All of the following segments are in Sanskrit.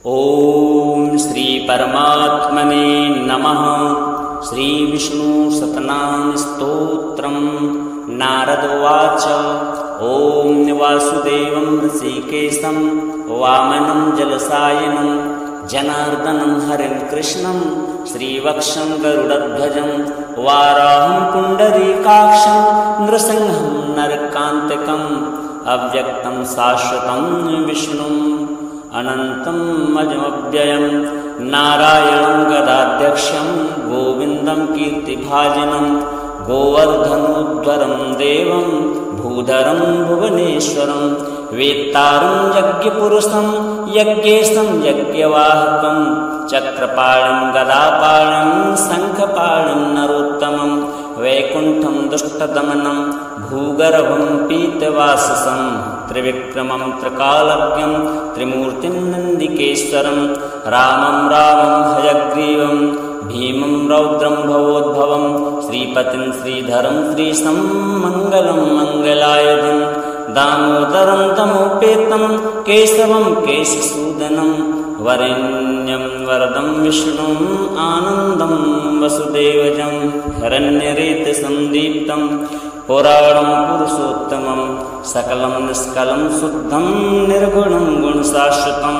ओम श्री परमात्मने नमः। श्री विष्णु सतनाम स्तोत्रम। नारद उवाच ओम वासुदेवं ऋषिकेशं वामनं जलसायनं जनार्दनं हरिं कृष्णं श्रीवक्षं गरुडध्वजं वाराहं पुण्डरीकाक्षं नृसिंहं नरकान्तकम् अव्यक्तं शाश्वतं विष्णुम् अनन्तम् अजमव्ययं नारायणं गदाध्यक्षं गोविन्दं कीर्तिभाजनं गोवर्धनोद्धरं देवं भूधरं भुवनेश्वरं वेत्तारं यज्ञपुरुषं यज्ञेशं यज्ञवाहकं चक्रपाणं गदापाणं शङ्खपाणं नरोत्तमं वैकुण्ठं दुष्टदमनं भूगर्भं पीतवाससं त्रिविक्रमं त्रिकालज्ञं त्रिमूर्तिं नन्दिकेश्वरं रामं हयग्रीवं भीमं रौद्रं भवोद्भवं श्रीपतिं श्रीधरं श्रीशं मङ्गलं मङ्गलायुधं दामोदरं तमोपेतं केशवं केशसूदनं वरेण्यं वरदं विष्णुम् आनन्दं वसुदेवजं हिरण्यरेतसन्दीप्तं पुराणं पुरुषोत्तमं सकलं निष्कलं शुद्धं निर्गुणं गुणशाश्वतं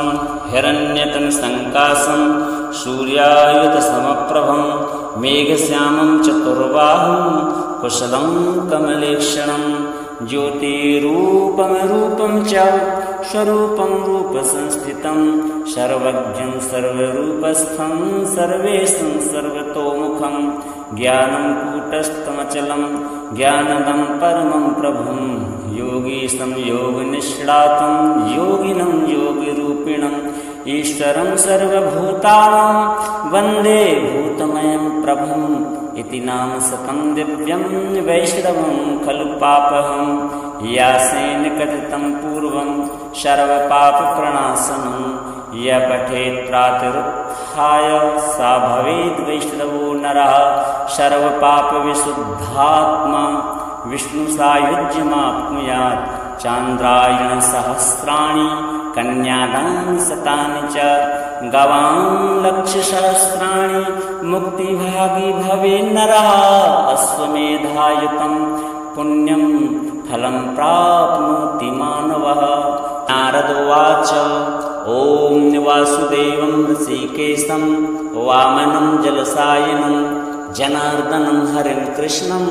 हिरण्यतनसङ्काशं सूर्यायुधसमप्रभं मेघश्यामं चतुर्बाहुं कुशलं कमलेक्षणं ज्योतिरूपं रूपं च स्वरूपं रूपसंस्थितं सर्वज्ञं सर्वरूपस्थं सर्वेशं सर्वतोमुखं ज्ञानं कूटस्थमचलं ज्ञानदं परमं प्रभुं योगीशं योगनिष्णातं योगिनं योगिरूपिणम् ईश्वरं सर्वभूतानां वन्दे भूतमयं प्रभुम् इति नाम शतं दिव्यं वैष्णवं खलु पापहं यासेन कथितं पूर्वं सर्वपापप्रणाशनं य पठेत् प्रातरुत्थाय सा भवेद् वैष्णवो नरः सर्वपापविशुद्धात्मा विष्णुसायुज्यमाप्नुयात् चान्द्रायणसहस्राणि कन्यादान शतानि च गवां लक्षसहस्राणि मुक्तिभागी भवे नरः अश्वमेधायुतं पुण्यं फलं प्राप्नोति मानवः। नारद उवाच ओम वासुदेवं ऋषिकेशं वामनं जलसायनं जनार्दनं हरिं कृष्णं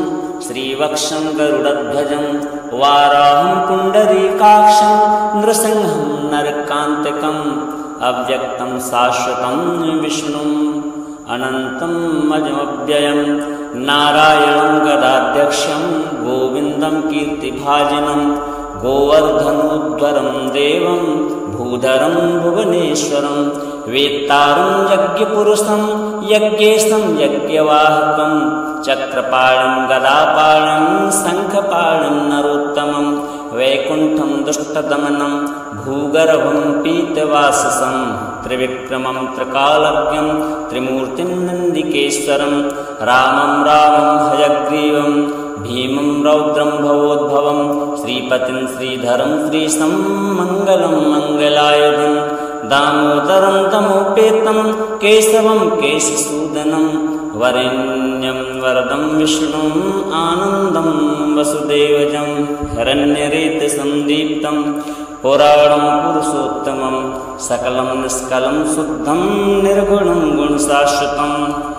श्रीवक्षं गरुडध्वजं वाराहं पुण्डरीकाक्षं नृसिंहं नरकान्तकम् अव्यक्तं शाश्वतं विष्णुम् अनन्तम् अजमव्ययं नारायणं गदाध्यक्षं गोविन्दं कीर्तिभाजनं गोवर्धनोद्धरं देवं भूधरं भुवनेश्वरं वेत्तारं यज्ञपुरुषं यज्ञेशं यज्ञवाहकं चक्रपाणं गदापाणं शङ्खपाणं नरोत्तमं वैकुण्ठं दुष्टदमनं भूगर्भं पीतवाससं त्रिविक्रमं त्रिकालज्ञं त्रिमूर्तिं नन्दिकेश्वरं रामं हयग्रीवं भीमं रौद्रं भवोद्भवं श्रीपतिं श्रीधरं श्रीशं मङ्गलं मङ्गलायुधं दामोदरं तमोपेतं केशवं केशसूदनं वरेण्यं वरदं विष्णुम् आनन्दं वसुदेवजं हिरण्यरेतसन्दीप्तं पुराणं पुरुषोत्तमं सकलं निष्कलं शुद्धं निर्गुणं गुणशाश्वतं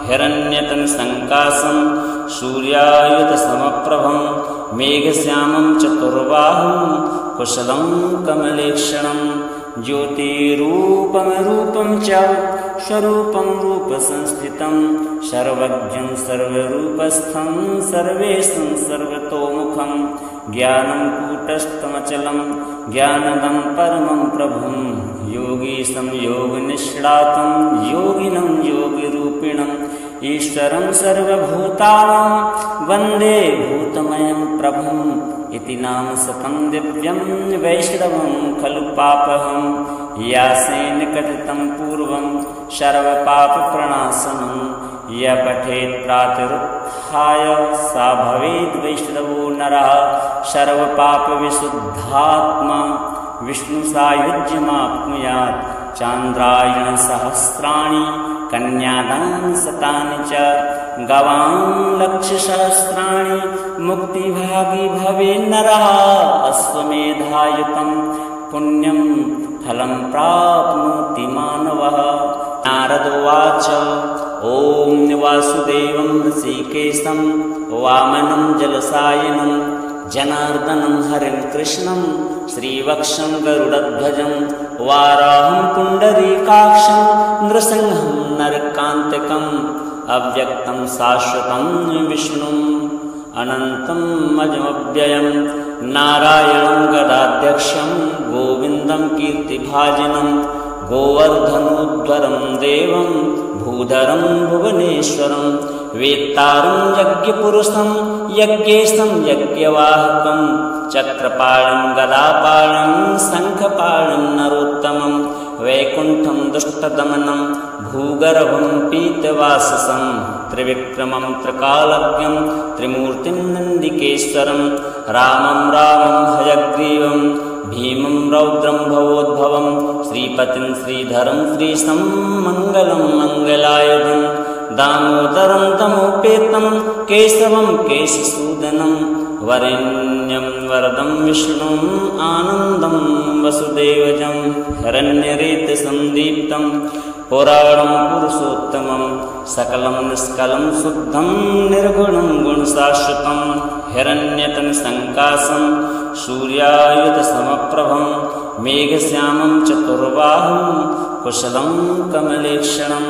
हिरण्यतनसङ्काशं सूर्यायुधसमप्रभं मेघश्यामं चतुर्बाहुं कुशलं कमलेक्षणं ज्योतिरूपं रूपं च स्वरूपं रूपसंस्थितं सर्वज्ञं सर्वरूपस्थं सर्वेशं सर्वतोमुखं ज्ञानं कूटस्थमचलं ज्ञानदं परमं प्रभुं योगीशं योगनिष्णातं योगिनं योगिरूपिणम् ईश्वरं सर्वभूतानां वन्दे भूतमयं प्रभुम् इति नाम शतं दिव्यं वैष्णवं खलु पापहं यासेन कथितं पूर्वं सर्वपापप्रणाशनं य पठेत् प्रातरुत्थाय सा भवेद् वैष्णवो नरः सर्वपापविशुद्धात्मा विष्णुसायुज्यमाप्नुयात् चान्द्रायणसहस्राणि कन्यादान शतानि च गवां लक्षसहस्राणि मुक्तिभागी भवे नरः अश्वमेधायुतं पुण्यं फलं प्राप्नोति मानवः। नारद उवाच ॐ वासुदेवं ऋषिकेशं वामनं जलसायनं जनार्दनं हरिं कृष्णं श्रीवक्षं गरुडध्वजं वाराहं पुण्डरीकाक्षं नृसिंहं नरकान्तकम् अव्यक्तं शाश्वतं विष्णुम् अनन्तम् अजमव्ययं नारायणं गदाध्यक्षं गोविन्दं कीर्तिभाजनं गोवर्धनोद्धरं देवं भूधरं भुवनेश्वरं वेत्तारं यज्ञपुरुषं यज्ञेशं यज्ञवाहकं चक्रपाणं गदापाणं शङ्खपाणं नरोत्तमं वैकुण्ठं दुष्टदमनं भूगर्भं पीतवाससं त्रिविक्रमं त्रिकालज्ञं त्रिमूर्तिं नन्दिकेश्वरं रामं हयग्रीवं भीमं रौद्रं भवोद्भवं श्रीपतिं श्रीधरं श्रीशं मङ्गलं मङ्गलायुधं दामोदरं तमोपेतं केशवं केशसूदनं वरेण्यं वरदं विष्णुम् आनन्दं वसुदेवजं हिरण्यरेतसन्दीप्तं पुराणं पुरुषोत्तमं सकलं निष्कलं शुद्धं निर्गुणं गुणशाश्वतं हिरण्यतनसङ्काशं सूर्यायुधसमप्रभं मेघश्यामं चतुर्बाहुं कुशलं कमलेक्षणं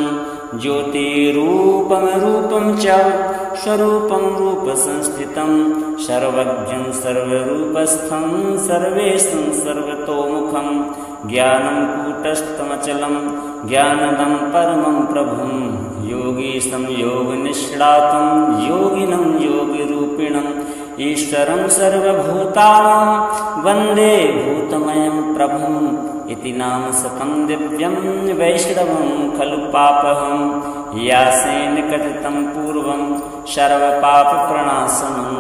ज्योतिरूपं रूपं च स्वरूपं रूपसंस्थितं सर्वज्ञं सर्वरूपस्थं सर्वेशं सर्वतोमुखं ज्ञानं कूटस्थमचलं ज्ञानदं परमं प्रभुं योगीशं योगनिष्णातं योगिनं योगिरूपिणम् ईश्वरं सर्वभूतानां वन्दे भूतमयं प्रभुम् इति नाम शतं दिव्यं वैष्णवं खलु पापहं यासेन कथितं पूर्वं सर्वपापप्रणाशनं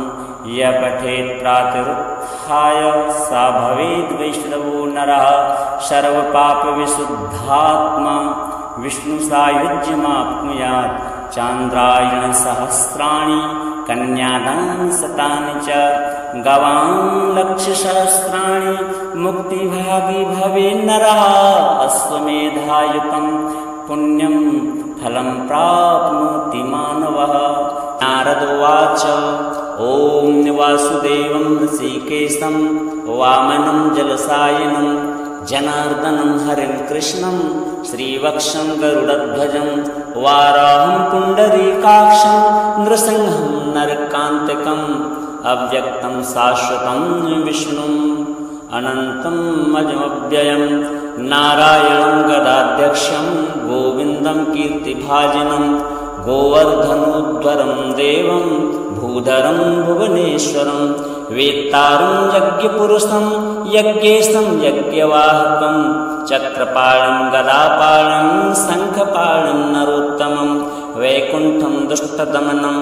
य पठेत् प्रातरुत्थाय सा भवेद् वैष्णवो नरः सर्वपापविशुद्धात्मा विष्णुसायुज्यमाप्नुयात् चान्द्रायणसहस्राणि कन्यादान शतानि च गवां लक्षसहस्राणि मुक्तिभागी भवे नरः अश्वमेधायुतं पुण्यं फलं प्राप्नोति मानवः। नारद उवाच ॐ वासुदेवं ऋषिकेशं वामनं जलसायनं जनार्दनं हरिं कृष्णं श्रीवक्षं गरुडध्वजं वाराहं पुण्डरीकाक्षं नृसिंहं नरकान्तकम् अव्यक्तं शाश्वतं विष्णुम् अनन्तम् अजमव्ययं नारायणं गदाध्यक्षं गोविन्दं कीर्तिभाजनं गोवर्धनोद्धरं देवं भूधरं भुवनेश्वरं वेत्तारं यज्ञपुरुषं यज्ञेशं यज्ञवाहकं चक्रपाणं गदापाणं शङ्खपाणं नरोत्तमं वैकुण्ठं दुष्टदमनं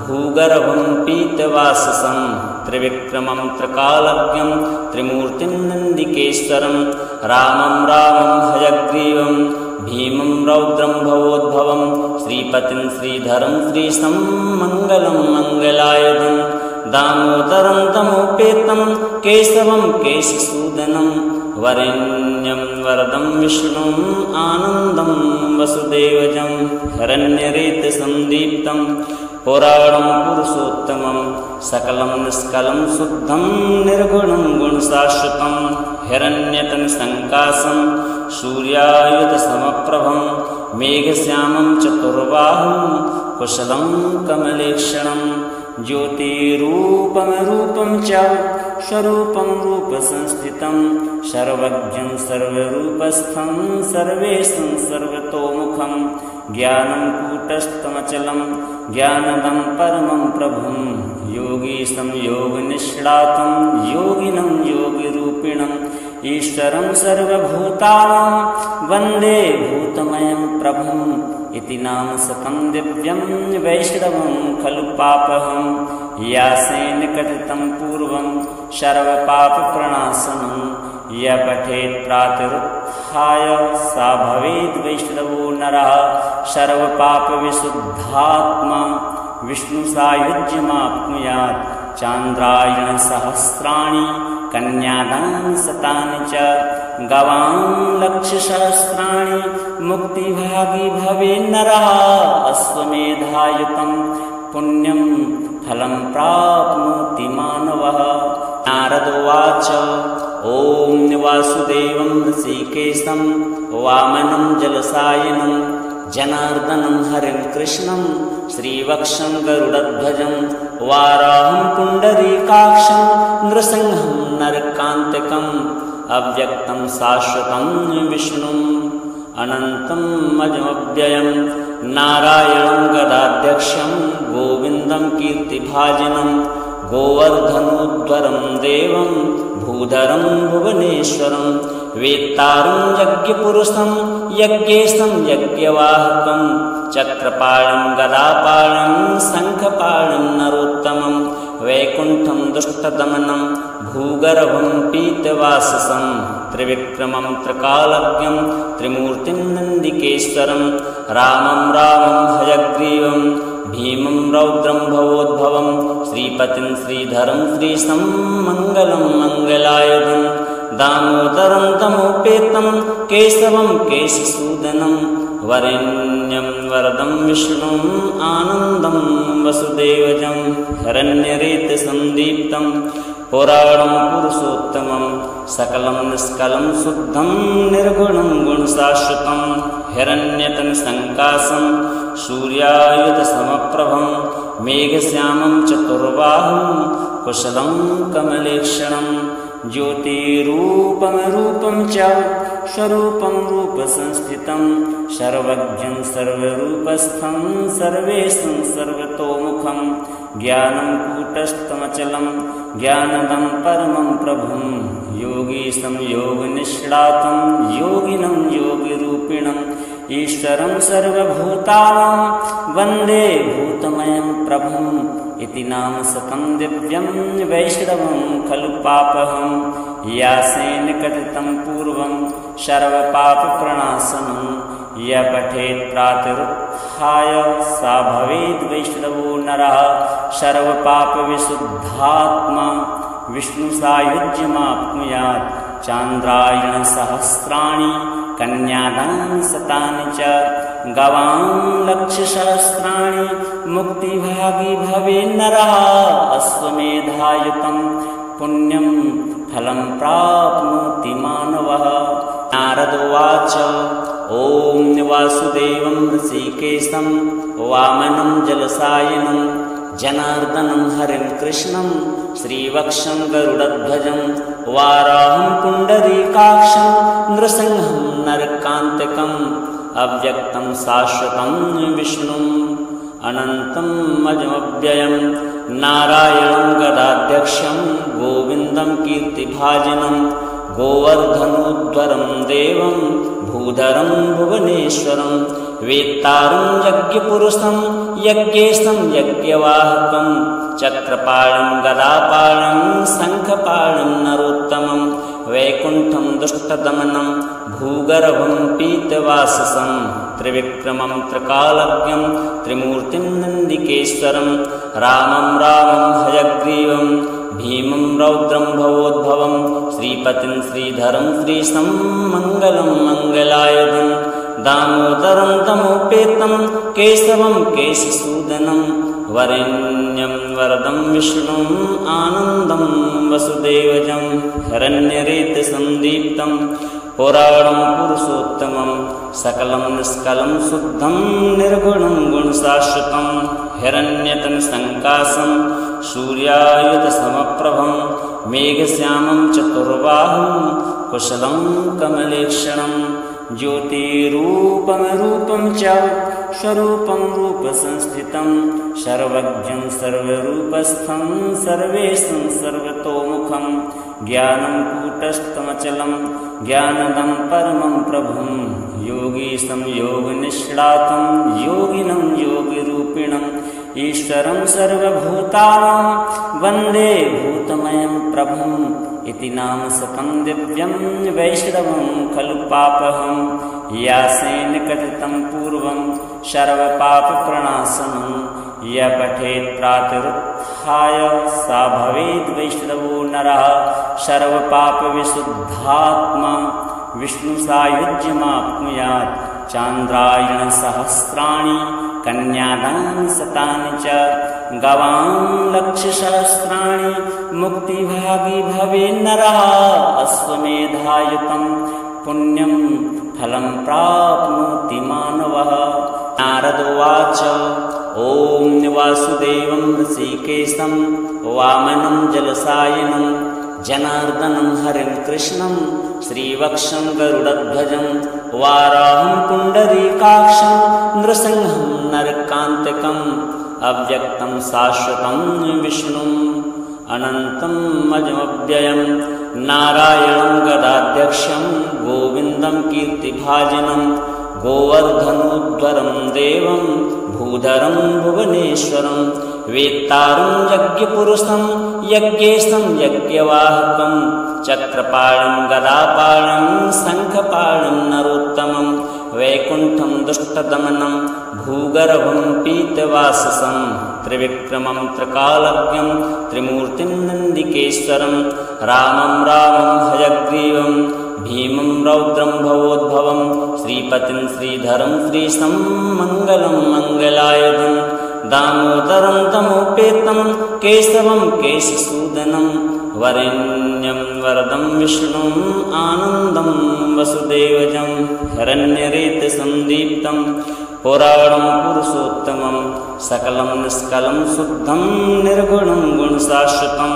भूगर्भं पीतवाससं त्रिविक्रमं त्रिकालज्ञं त्रिमूर्तिं नन्दिकेश्वरं रामं हयग्रीवं भीमं रौद्रं भवोद्भवं श्रीपतिं श्रीधरं श्रीशं मङ्गलं मङ्गलायुधं दामोदरं तमोपेतं केशवं केशसूदनं वरेण्यं वरदं विष्णुम् आनन्दं वसुदेवजं हिरण्यरेतसन्दीप्तं पुराणं पुरुषोत्तमं सकलं निष्कलं शुद्धं निर्गुणं गुणशाश्वतं हिरण्यतनसङ्काशं सूर्यायुधसमप्रभं मेघश्यामं चतुर्बाहुं कुशलं कमलेक्षणं ज्योतिरूपं रूपं च स्वरूपं रूपसंस्थितं सर्वज्ञं सर्वरूपस्थं सर्वेशं सर्वतोमुखं ज्ञानं कूटस्थमचलं ज्ञानदं परमं प्रभुं योगीशं योगनिष्णातं योगिनं योगिरूपिणम् ईश्वरं सर्वभूतानां वन्दे भूतमयं प्रभुम् इति नाम शतं दिव्यं वैष्णवं खलु पापहं यासेन कथितं पूर्वं सर्वपापप्रणाशनं य पठेत् प्रातरुत्थाय गरुडध्वजोत्थाय सा भवेद् वैष्णवो नरः सर्वपापविशुद्धात्मा विष्णुसायुज्यमाप्नुयात् चान्द्रायणसहस्राणि कन्यादान शतानि च गवां लक्षसहस्राणि मुक्तिभागी भवेन्नरः अश्वमेधायुतं पुण्यं फलं प्राप्नोति मानवः। नारद उवाच ॐ वासुदेवं ऋषिकेशं वामनं जलसायनं जनार्दनं हरिं कृष्णं श्रीवक्षं गरुडध्वजं वाराहं पुण्डरीकाक्षं नृसिंहं नरकान्तकम् अव्यक्तं शाश्वतं विष्णुम् अनन्तम् अजमव्ययं नारायणं गदाध्यक्षं गोविन्दं कीर्तिभाजनं गोवर्धनोद्धरं देवं भूधरं भुवनेश्वरं वेत्तारं यज्ञपुरुषं यज्ञेशं यज्ञवाहकं चक्रपाणं गदापाणं शङ्खपाणं नरोत्तमं वैकुण्ठं दुष्टदमनं भूगर्भं पीतवाससं त्रिविक्रमं त्रिकालज्ञं त्रिमूर्तिं नन्दिकेश्वरं रामं हयग्रीवं भीमं रौद्रं भवोद्भवं श्रीपतिं श्रीधरं श्रीशं मङ्गलं मङ्गलायुधं दामोदरं तमोपेतं केशवं केशसूदनं वरेण्यं वरदं विष्णुम् आनन्दं वसुदेवजं हिरण्यरेतसन्दीप्तं पुराणं पुरुषोत्तमं सकलं निष्कलं शुद्धं निर्गुणं गुणशाश्वतं हिरण्यतनुसङ्काशं सूर्यायुधसमप्रभं मेघश्यामं चतुर्बाहुं कुशलं कमलेक्षणं ज्योतिरूपं च स्वरूपं रूपसंस्थितं सर्वज्ञं सर्वरूपस्थं सर्वेशं सर्वतोमुखं ज्ञानं कूटस्थमचलं ज्ञानदं परमं प्रभुं योगीशं योगनिष्णातं योगिनं योगिरूपिणम् ईश्वरं सर्वभूतानां वन्दे भूतमयं प्रभुम् इति नाम शतं दिव्यं वैष्णवं खलु पापहं यासेन कथितं पूर्वं सर्वपापप्रणाशनं य पठेत् प्रातरुत्थाय सा भवेद् वैष्णवो नरः सर्वपापविशुद्धात्मा विष्णुसायुज्यमाप्नुयात् चान्द्रायणसहस्राणि कन्यादान शतानि च गवां लक्षसहस्राणि मुक्तिभागी भवेन्नरः अश्वमेधायुतं पुण्यं फलं प्राप्नोति मानवः। नारद उवाच ॐ वासुदेवं ऋषिकेशं वामनं जलसायनं जनार्दनं हरिं कृष्णं श्रीवक्षं गरुडध्वजं वाराहं पुण्डरीकाक्षं नृसिंहं नरकान्तकम् अव्यक्तं शाश्वतं विष्णुम् अनन्तम् अजमव्ययं नारायणं गदाध्यक्षं गोविन्दं कीर्तिभाजनं गोवर्धनोद्धरं देवं भूधरं भुवनेश्वरं वेत्तारं यज्ञपुरुषं यज्ञेशं यज्ञवाहकं चक्रपाणं गदापाणं शङ्खपाणं नरोत्तमं वैकुण्ठं दुष्टदमनं भूगर्भं पीतवाससं त्रिविक्रमं त्रिकालज्ञं त्रिमूर्तिं नन्दिकेश्वरं रामं हयग्रीवं भीमं रौद्रं भवोद्भवं श्रीपतिं श्रीधरं श्रीशं मङ्गलं मङ्गलायुधं दामोदरं तमोपेतं केशवं केशसूदनं वरेण्यं वरदं विष्णुम् आनन्दं वसुदेवजं हिरण्यरेतसन्दीप्तं पुराणं पुरुषोत्तमं सकलं निष्कलं शुद्धं निर्गुणं गुणशाश्वतं हिरण्यतनुसङ्काशं सूर्यायुधसमप्रभं मेघश्यामं चतुर्बाहुं कुशलं कमलेक्षणं ज्योतिरूपं च स्वरूपं रूपसंस्थितं सर्वज्ञं सर्वरूपस्थं सर्वेशं सर्वतोमुखं ज्ञानं कूटस्थमचलं ज्ञानदं परमं प्रभुं योगीशं योगनिष्णातं योगिनं योगिरूपिणम् ईश्वरं सर्वभूतानां वन्दे भूतमयं प्रभुम् इति नाम सकं दिव्यं वैष्णवं खलु पापहं यासेन कथितं पूर्वं सर्वपापप्रणाशनं य पठेत् प्रातरुत्थाय सा भवेद् वैष्णवो नरः सर्वपापविशुद्धात्मा विष्णुसायुज्यमाप्नुयात् चान्द्रायणसहस्राणि कन्यादान शतानि च गवां लक्षसहस्राणि मुक्तिभागी भवे नरः अश्वमेधायुतं पुण्यं फलं प्राप्नोति मानवः। नारद उवाच ॐ वासुदेवं ऋषिकेशं वामनं जलसायनं जनार्दनं हरिं कृष्णं श्रीवक्षं गरुडध्वजं वाराहं पुण्डरीकाक्षं नृसिंहं नरकान्तकम् अव्यक्तं शाश्वतं विष्णुम् अनन्तम् अजमव्ययं नारायणं गदाध्यक्षं गोविन्दं कीर्तिभाजनं गोवर्धनोद्धरं देवं भूधरं भुवनेश्वरं वेत्तारं यज्ञपुरुषं यज्ञेशं यज्ञवाहकं चक्रपाणं गदापाणं शङ्खपाणं नरोत्तमं वैकुण्ठं दुष्टदमनं भूगर्भं पीतवाससं त्रिविक्रमं त्रिकालज्ञं त्रिमूर्तिं नन्दिकेश्वरं रामं हयग्रीवं भीमं रौद्रं भवोद्भवं श्रीपतिं श्रीधरं श्रीशं मङ्गलं मङ्गलायुधं दामोदरं तमोपेतं केशवं केशसूदनं वरेण्यं वरदं विष्णुम् आनन्दं वसुदेवजं हिरण्यरेतसन्दीप्तं पुराणं पुरुषोत्तमं सकलं निष्कलं शुद्धं निर्गुणं गुणशाश्वतं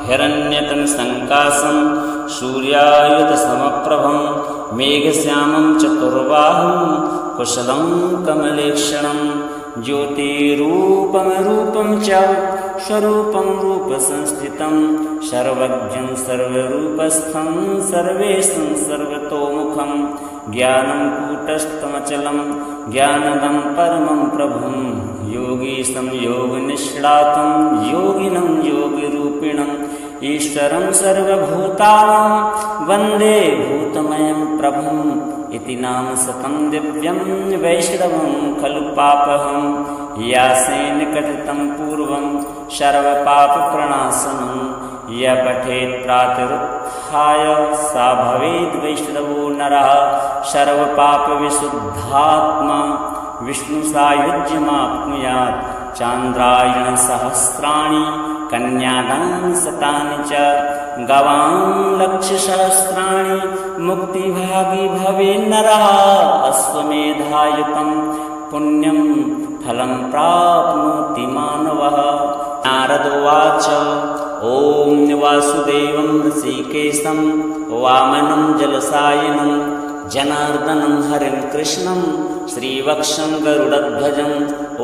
हिरण्यतनसङ्काशं सूर्यायुधसमप्रभं मेघश्यामं चतुर्बाहुं कुशलं कमलेक्षणं ज्योतिरूपं च स्वरूपं रूपसंस्थितं सर्वज्ञं सर्वरूपस्थं सर्वेशं सर्वतोमुखं ज्ञानं कूटस्थमचलं ज्ञानदं परमं प्रभुं योगीशं योगनिष्णातं योगिनं योगिरूपिणम् ईश्वरं सर्वभूतानां वन्दे भूतमयं प्रभुम् इति नाम सकं दिव्यं वैष्णवं खलु पापहं यासेन कथितं पूर्वं सर्वपापप्रणाशनं य पठेत् प्रातरुत्थाय सा भवेद् वैष्णवो नरः सर्वपापविशुद्धात्मा विष्णुसायुज्यमाप्नुयात् चान्द्रायणसहस्राणि कन्यादान शतानि च गवां लक्षसहस्राणि मुक्तिभागी भवे नरः अश्वमेधायुतं पुण्यं फलं प्राप्नोति मानवः। नारद उवाच ॐ वासुदेवं ऋषिकेशं वामनं जलसायनं जनार्दनं हरिं कृष्णं श्रीवक्षं गरुडध्वजं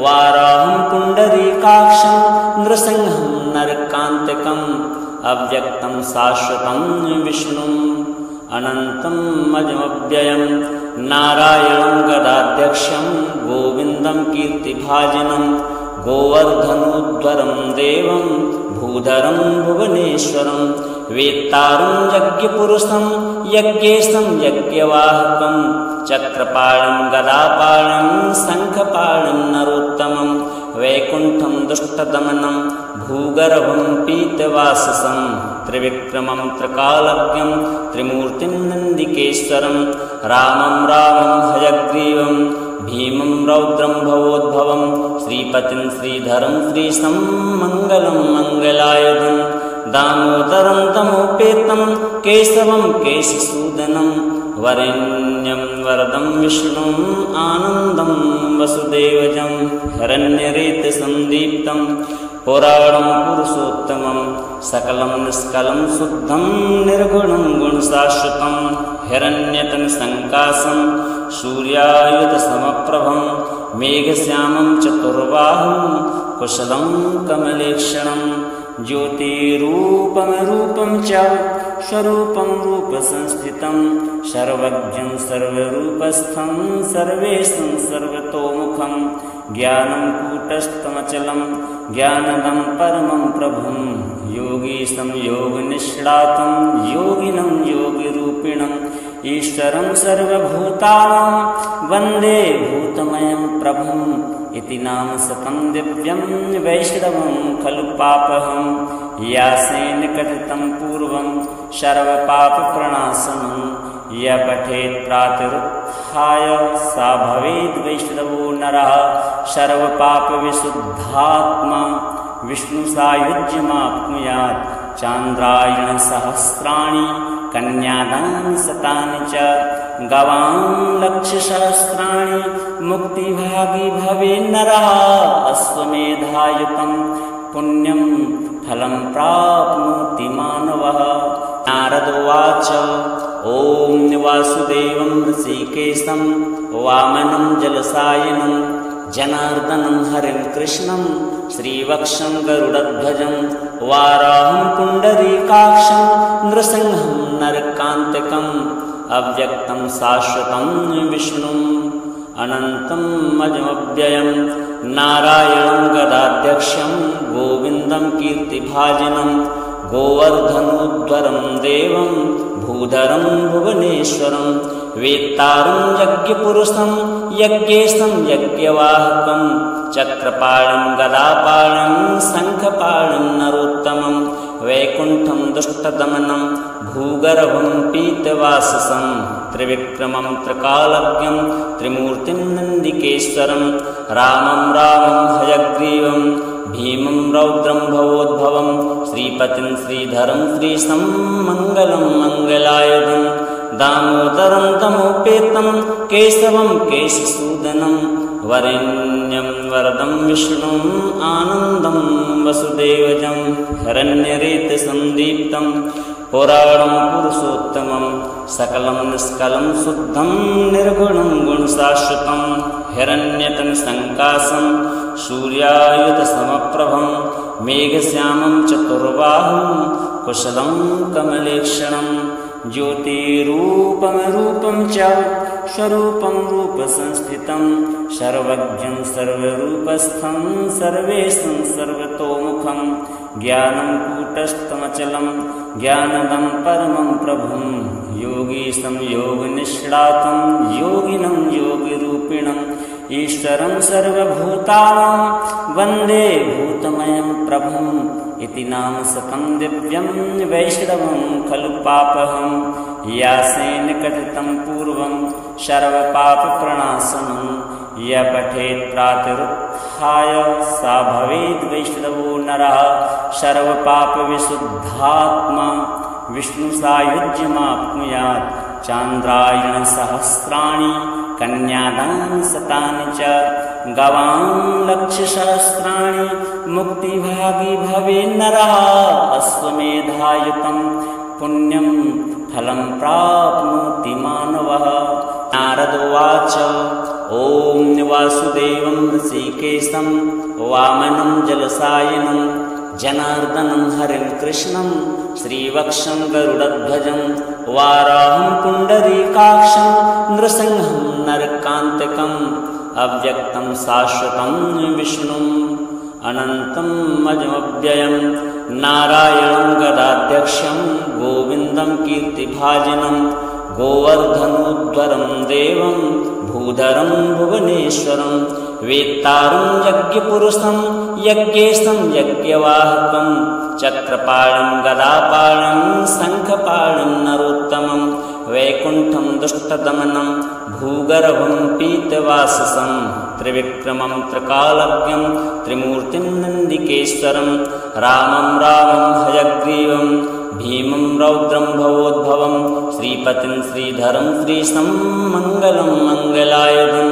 वाराहं पुण्डरीकाक्षं नृसिंहं नरकान्तकम् अव्यक्तं शाश्वतं विष्णुम् अनन्तम् अजमव्ययं नारायणं गदाध्यक्षं गोविन्दं कीर्तिभाजनं गोवर्धनोद्धरं देवं भूधरं भुवनेश्वरं वेत्तारं यज्ञपुरुषं यज्ञेशं यज्ञवाहकं चक्रपाणं गदापाणं शङ्खपाणं नरोत्तमं वैकुण्ठं दुष्टदमनं भूगर्भं पीतवाससं त्रिविक्रमं त्रिकालज्ञं त्रिमूर्तिं नन्दिकेश्वरं रामं हयग्रीवं भीमं रौद्रं भवोद्भवं श्रीपतिं श्रीधरं श्रीशं मङ्गलं मङ्गलायुधं दामोदरं तमोपेतं केशवं केशसूदनं वरेण्यं वरदं विष्णुम् आनन्दं वसुदेवजं हिरण्यरेतसन्दीप्तं पुराणं पुरुषोत्तमं सकलं निष्कलं शुद्धं निर्गुणं गुणशाश्वतं हिरण्यतनसङ्काशं सूर्यायुधसमप्रभं मेघश्यामं चतुर्बाहुं कुशलं कमलेक्षणं ज्योतिरूपं च स्वरूपं रूपसंस्थितं सर्वज्ञं सर्वरूपस्थं सर्वेशं सर्वतोमुखं ज्ञानं कूटस्थमचलं ज्ञानदं परमं प्रभुं योगीशं योगनिष्णातं योगिनं योगिरूपिणं ईश्वरं सर्वभूतानां वन्दे भूतमयं प्रभुम् इति नाम शतं दिव्यं वैष्णवं खलु पापहं यासेन कथितं पूर्वं सर्वपापप्रणाशनं य पठेत् प्रातरुत्थाय सा भवेद् वैष्णवो नरः सर्वपापविशुद्धात्मा विष्णुसायुज्यमाप्नुयात् चान्द्रायणसहस्राणि कन्यादानि शतानि च गवां लक्षसहस्राणि मुक्तिभागी भवेन्नरः अश्वमेधायुतं पुण्यं फलं प्राप्नोति मानवः। नारद उवाच ॐ वासुदेवं ऋषिकेशं वामनं जलसायनं जनार्दनं हरिं कृष्णं श्रीवक्षं गरुडध्वजं वाराहं पुण्डरीकाक्षं नृसिंहं नरकान्तकम् अव्यक्तं शाश्वतं विष्णुम् अनन्तम् अजमव्ययं नारायणं गदाध्यक्षं गोविन्दं कीर्तिभाजनं गोवर्धनोद्धरं देवं भूधरं भुवनेश्वरं वेत्तारं यज्ञपुरुषं यज्ञेशं यज्ञवाहकं चक्रपाणं गदापाणं शङ्खपाणं नरोत्तमं वैकुण्ठं दुष्टदमनं भूगर्भं पीतवाससं त्रिविक्रमं त्रिकालज्ञं त्रिमूर्तिं नन्दिकेश्वरं रामं हयग्रीवं भीमं रौद्रं भवोद्भवं श्रीपतिं श्रीधरं श्रीशं मङ्गलं मङ्गलायुधं दामोदरं तमोपेतं केशवं केशसूदनं वरेण्यं वरदं विष्णुम् आनन्दं वसुदेवजं हिरण्यरेतसन्दीप्तं पुराणं पुरुषोत्तमं सकलं निष्कलं शुद्धं निर्गुणं गुणशाश्वतं हिरण्यतनसङ्काशं सूर्यायुधसमप्रभं मेघश्यामं चतुर्बाहुं कुशलं कमलेक्षणं ज्योतिरूपं रूपं च स्वरूपं रूपसंस्थितं सर्वज्ञं सर्वरूपस्थं सर्वेशं सर्वतोमुखं ज्ञानं कूटस्थमचलं ज्ञानदं परमं प्रभुं योगीशं योगनिष्णातं योगिनं योगिरूपिणं ईश्वरं सर्वभूतानां वन्दे भूतमयं प्रभुम् इति नाम शतं दिव्यं वैष्णवं खलु पापहं यासेन कथितं पूर्वं सर्वपापप्रणाशनं य पठेत् प्रातरुत्थाय सा भवेद् वैष्णवो नरः सर्वपापविशुद्धात्मा विष्णुसायुज्यमाप्नुयात् चान्द्रायणसहस्राणि कन्यादानि शतानि च गवां लक्षसहस्राणि मुक्तिभागी भवेन्नरः अश्वमेधायुतं पुण्यं फलं प्राप्नोति मानवः। नारद उवाच ॐ वासुदेवं ऋषिकेशं वामनं जलसायनं जनार्दनं हरिं कृष्णं श्रीवक्षं गरुडध्वजं वाराहं पुण्डरीकाक्षं नृसिंहं नरकान्तकम् अव्यक्तं शाश्वतं विष्णुम् अनन्तम् अजमव्ययं नारायणं गदाध्यक्षं गोविन्दं कीर्तिभाजनं गोवर्धनोद्धरं देवं भूधरं भुवनेश्वरं वेत्तारं यज्ञपुरुषं यज्ञेशं यज्ञवाहकं चक्रपाणं गदापाणं शङ्खपाणं नरोत्तमं वैकुण्ठं दुष्टदमनं भूगर्भं पीतवाससं त्रिविक्रमं त्रिकालज्ञं त्रिमूर्तिं नन्दिकेश्वरं रामं हयग्रीवं भीमं रौद्रं भवोद्भवं श्रीपतिं श्रीधरं श्रीशं मङ्गलं मङ्गलायुधं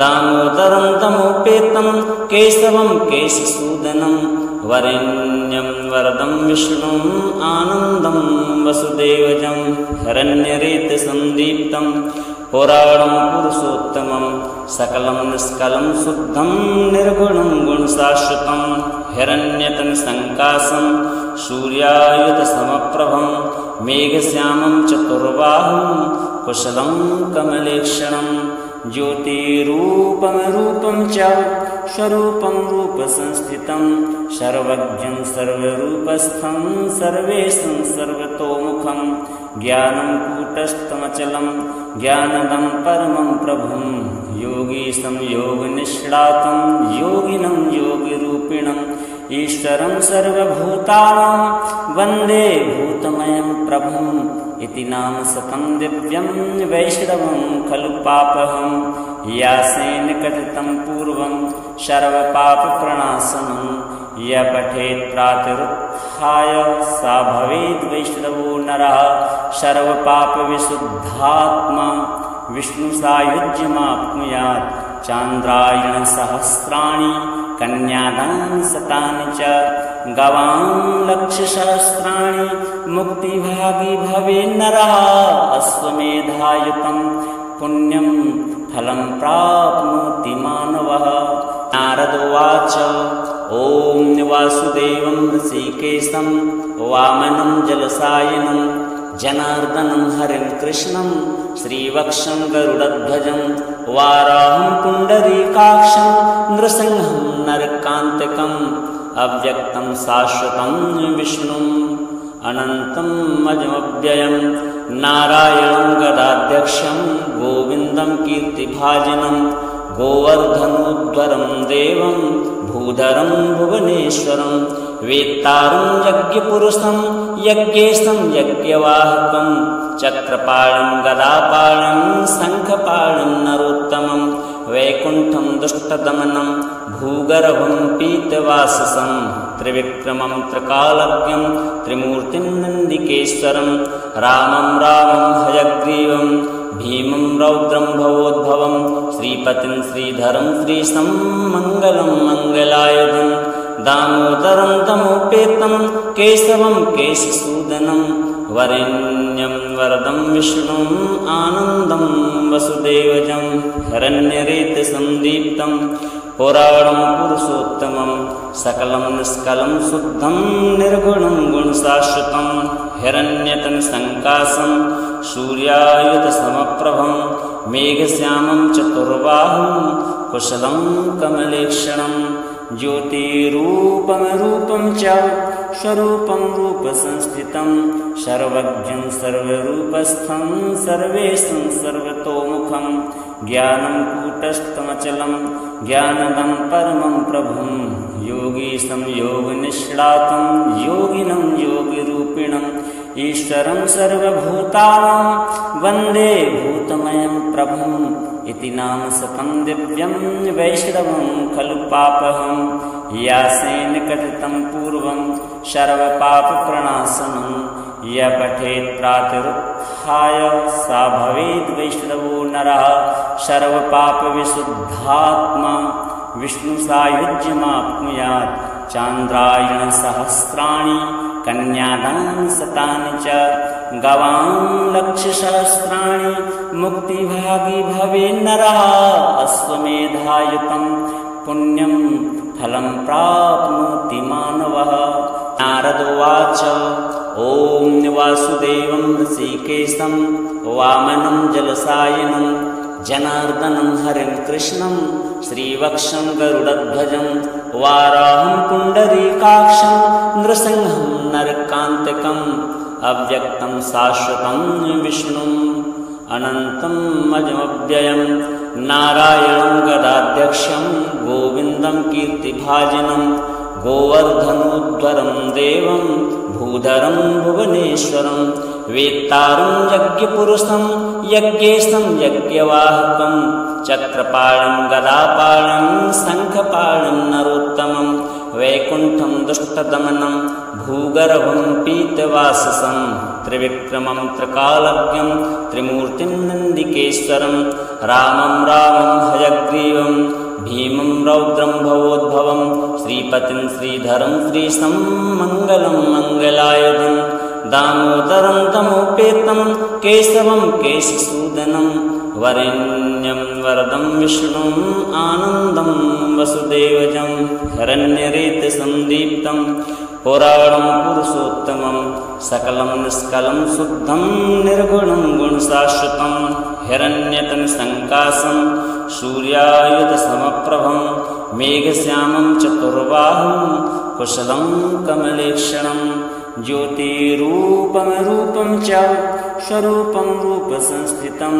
दामोदरं तमोपेतं केशवं केशसूदनं वरेण्यं वरदं विष्णुम् आनन्दं वसुदेवजं हिरण्यरेतसन्दीप्तं पुराणं पुरुषोत्तमं सकलं निष्कलं शुद्धं निर्गुणं गुणशाश्वतं हिरण्यतनुसङ्काशं सूर्यायुधसमप्रभं मेघश्यामं चतुर्बाहुं कुशलं कमलेक्षणं ज्योतिरूपं रूपं च स्वरूपं रूपसंस्थितं सर्वज्ञं सर्वरूपस्थं सर्वेशं सर्वतोमुखं ज्ञानं कूटस्थमचलं ज्ञानदं परमं प्रभुं योगीशं योगनिष्णातं योगिनं योगिरूपिणम् ईश्वरं सर्वभूतानां वन्दे भूतमयं प्रभुम् इति नाम शतं दिव्यं वैष्णवं खलु पापहं यासेन कथितं पूर्वं सर्वपापप्रणाशनं य पठेत् प्रातरुत्थाय सा भवेद् वैष्णवो नरः सर्वपापविशुद्धात्मा विष्णुसायुज्यमाप्नुयात् चान्द्रायणसहस्राणि कन्यादानि शतानि च गवां लक्षसहस्राणि मुक्तिभागी भवेन्नरः अश्वमेधायुतं पुण्यं फलं प्राप्नोति मानवः। नारद उवाच ॐ वासुदेवं ऋषिकेशं वामनं जलसायनं जनार्दनं हरिं कृष्णं श्रीवक्षं गरुडध्वजं वाराहं पुण्डरीकाक्षं नृसिंहं नरकान्तकम् अव्यक्तं शाश्वतं विष्णुम् अनन्तम् अजमव्ययं नारायणं गदाध्यक्षं गोविन्दं कीर्तिभाजनं गोवर्धनोद्धरं देवं भूधरं भुवनेश्वरं वेत्तारं यज्ञपुरुषं यज्ञेशं यज्ञवाहकं चक्रपाणं गदापाणं शङ्खपाणं नरोत्तमं वैकुण्ठं दुष्टदमनं भूगर्भं पीतवाससं त्रिविक्रमं त्रिकालज्ञं त्रिमूर्तिं नन्दिकेश्वरं रामं हयग्रीवं भीमं रौद्रं भवोद्भवं श्रीपतिं श्रीधरं श्रीशं मङ्गलं मङ्गलायुधं दामोदरं तमोपेतं केशवं केशसूदनं वरेण्यं वरदं विष्णुम् आनन्दं वसुदेवजं हिरण्यरेतसन्दीप्तं पुराणं पुरुषोत्तमं सकलं निष्कलं शुद्धं निर्गुणं गुणशाश्वतं हिरण्यतनुसङ्काशं सूर्यायुधसमप्रभं मेघश्यामं चतुर्बाहुं कुशलं कमलेक्षणं ज्योतिरूपं रूपं च स्वरूपं रूपसंस्थितं सर्वज्ञं सर्वरूपस्थं सर्वेशं सर्वतोमुखं ज्ञानं कूटस्थमचलं ज्ञानदं परमं प्रभुं योगीशं योगनिष्णातं योगिनं योगिरूपिणम् ईश्वरं सर्वभूतानां वन्दे भूतमयं प्रभुम् इति नाम शतं दिव्यं वैष्णवं खलु पापहं यासेन कथितं पूर्वं सर्वपापप्रणाशनं य पठेत् प्रातरुत्थाय सा भवेद् वैष्णवो नरः सर्वपापविशुद्धात्मा विष्णुसायुज्यमाप्नुयात् चान्द्रायणसहस्राणि कन्यादानि शतानि च गवां लक्षसहस्राणि मुक्तिभागी भवेन्नरः अश्वमेधायुतं पुण्यं फलं प्राप्नोति मानवः। नारद उवाच ॐ वासुदेवं ऋषिकेशं वामनं जलसायनं जनार्दनं हरिं कृष्णं श्रीवक्षं गरुडध्वजं वाराहं पुण्डरीकाक्षं नृसिंहं नरकान्तकम् अव्यक्तं शाश्वतं विष्णुम् अनन्तम् अजमव्ययं नारायणं गदाध्यक्षं गोविन्दं कीर्तिभाजनं गोवर्धनोद्धरं देवं भूधरं भुवनेश्वरं वेत्तारं यज्ञपुरुषं यज्ञेशं यज्ञवाहकं चक्रपाणं गदापाणं शङ्खपाणं नरोत्तमं वैकुण्ठं दुष्टदमनं भूगर्भं पीतवाससं त्रिविक्रमं त्रिकालज्ञं त्रिमूर्तिं नन्दिकेश्वरं रामं हयग्रीवं भीमं रौद्रं भवोद्भवं श्रीपतिं श्रीधरं श्रीशं मङ्गलं मङ्गलायुधं दामोदरं तमोपेतं केशवं केशसूदनं वरेण्यं वरदं विष्णुम् आनन्दं वसुदेवजं हिरण्यरेतसन्दीप्तं पुराणं पुरुषोत्तमं सकलं निष्कलं शुद्धं निर्गुणं गुणशाश्वतं हिरण्यतनुसङ्काशं सूर्यायुधसमप्रभं मेघश्यामं चतुर्बाहुं कुशलं कमलेक्षणं ज्योतिरूपं रूपं च स्वरूपं रूपसंस्थितं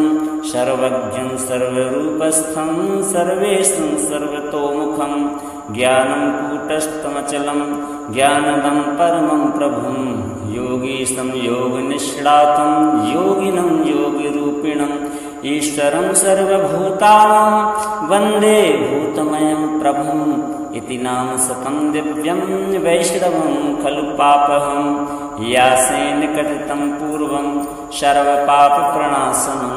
सर्वज्ञं सर्वरूपस्थं सर्वेशं सर्वतोमुखं ज्ञानं कूटस्थमचलं ज्ञानदं परमं प्रभुं योगीशं योगनिष्णातं योगिनं योगिरूपिणम् ईश्वरं सर्वभूतानां वन्दे भूतमयं प्रभुम् इति नाम सतं दिव्यं वैष्णवं खलु पापहं यासेन कथितं पूर्वं सर्वपापप्रणाशनं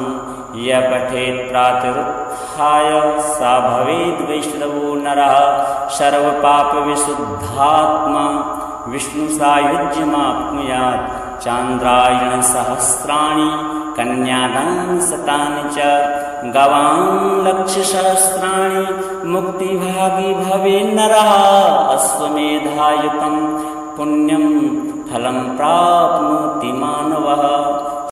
य पठेत् प्रातरुत्थाय सा भवेद् वैष्णवो नरः सर्वपापविशुद्धात्मा विष्णुसायुज्यमाप्नुयात् चान्द्रायणसहस्राणि कन्यादान शतानि च गवां लक्षसहस्राणि मुक्तिभागी भवे नरः अश्वमेधायुतं पुण्यं फलं प्राप्नोति मानवः।